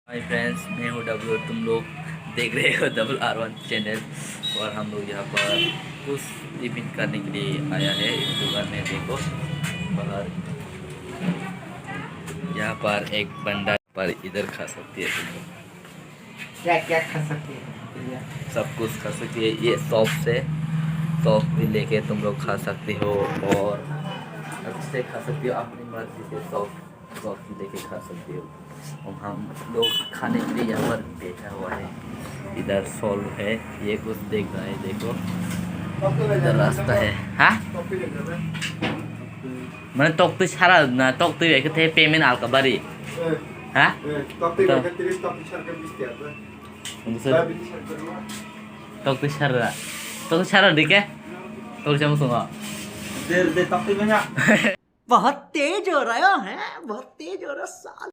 Hi friends, मैं हूँ W. तुम लोग देख रहे हो RR1 चैनल। और हम लोग यहाँ पर कुछ टिफिन करने के लिए आया है इस दुकान में। देखो बाहर यहाँ पर एक बंदा पर इधर खा सकती है तुम लोग। क्या क्या खा सकते हैं? सब कुछ खा सकती है। ये सॉस भी लेके तुम लोग खा सकते हो और अच्छे खा सकते हो अपनी मर्जी से। सॉस भी लेके खा सकते हो। और हम लोग खाने के लिए यहाँ पर बैठा हुआ है। इधर सॉल्व है, ये कुछ देख रहा है। देखो इधर रास्ता है। हाँ मैंने तो सारा ना तो थे पेमेंट आलका बारी। हाँ तो सारा दिखे तो चमक बहुत तेज हो रहा है, बहुत तेज हो रहा साल।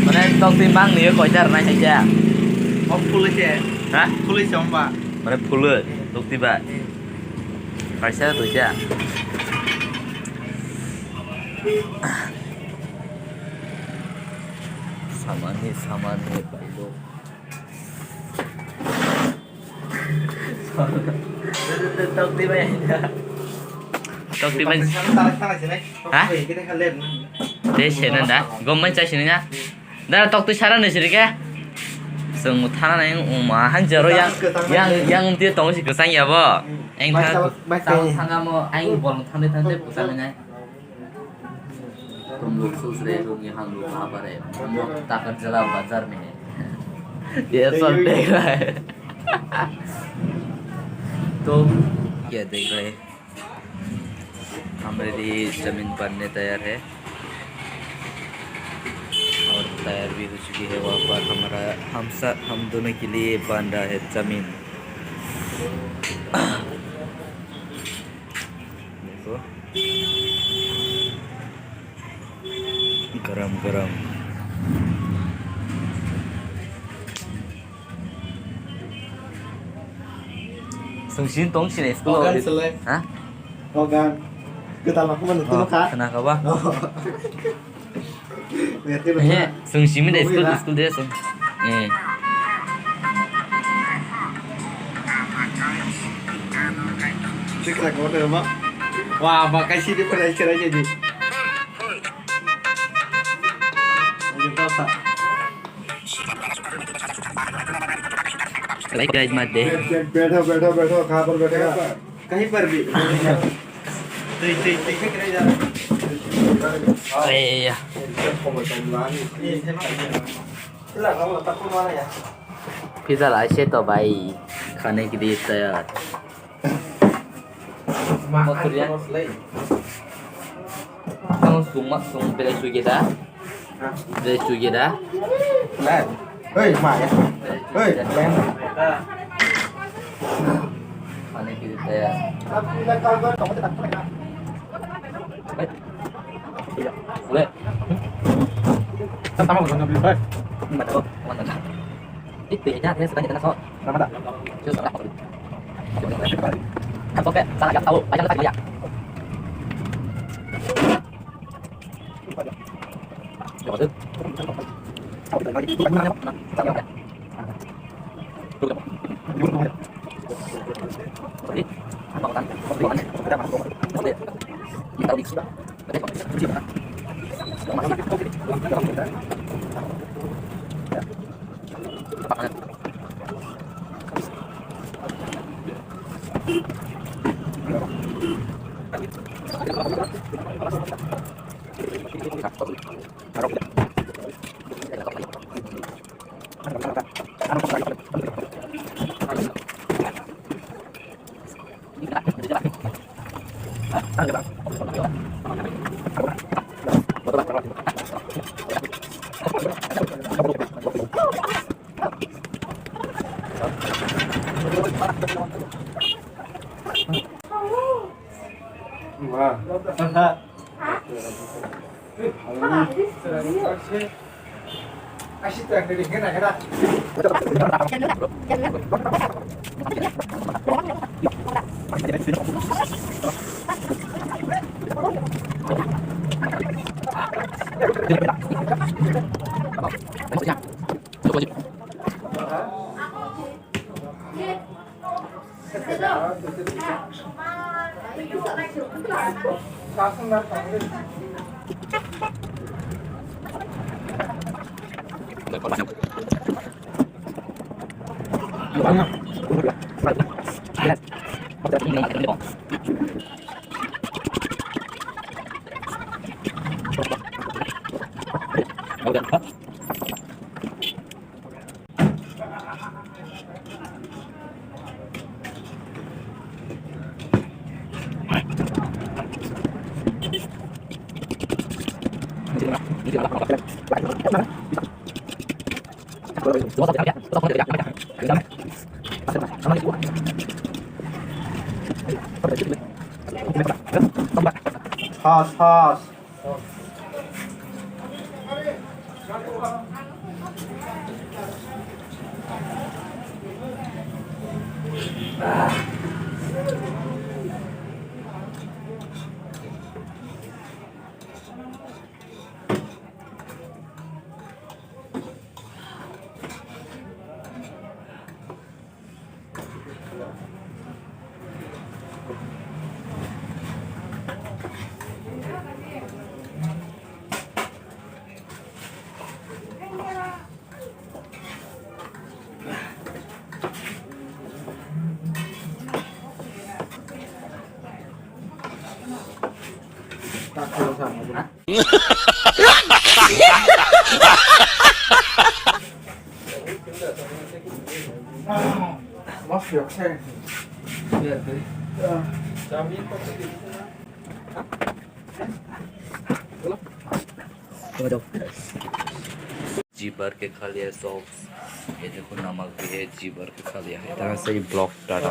mana tok timbang nih kok caranya aja. Mau pulis ya? Hah? Pulis coba. Mana pulut tok tiba. Kaisa tuh ya. Sama nih Pak Ido. Tok tiba ya. Tok tiba. Hah? Thế xem nên đã, gom mấy chai xem nhá. Đây là tóc tôi xả ra này xem cái. Sừng một tháng này mà hắn giờ rồi yang dia tông chỉ cứ sang nhà vợ. Anh thằng mà anh bọn thằng đấy phụ sang này. तुम लोग सोच रहे हो कि हम लोग कहाँ पर है? हम लोग ताकत जला बाजार में है। ये सब देख रहा है। तो क्या देख रहे हैं? हमारी जमीन बनने तैयार है और तैयार भी हो चुकी है। वहाँ पर हम दोनों के लिए बन रहा है जमीन। देखो गरम गरम। Sungsin tong sini school. Hah? Ogan. Kita lakukan itu kan? Kenapa bang? Sungsin ini school dia sung. Cek order mak. Wah, makasih di pada acaranya di. Like guys मत दे। बैठो कहाँ पर बैठेगा? कहीं पर भी। Iya. Pizza là sẽ to bay खाने के लिए तैयार। Langsung beli sugi dah. Hei, mak ya. Hei, खाने के लिए तैयार। Boleh. Sama udah beli, Pak. Mana? Itu ya saya sedang di tengah. Sama tak? Chưa rõ. Kan sok salah yang tahu, aja letak dia. Coba tuh. Wah. Asyik tak ada dengan ada. Toss. Tak kalau sama. Mas yok sen. जी भर के खा लिया sauce, ये देखो नमक भी है, जी भर के खा लिया है। तरह से ये ब्लॉक डाटा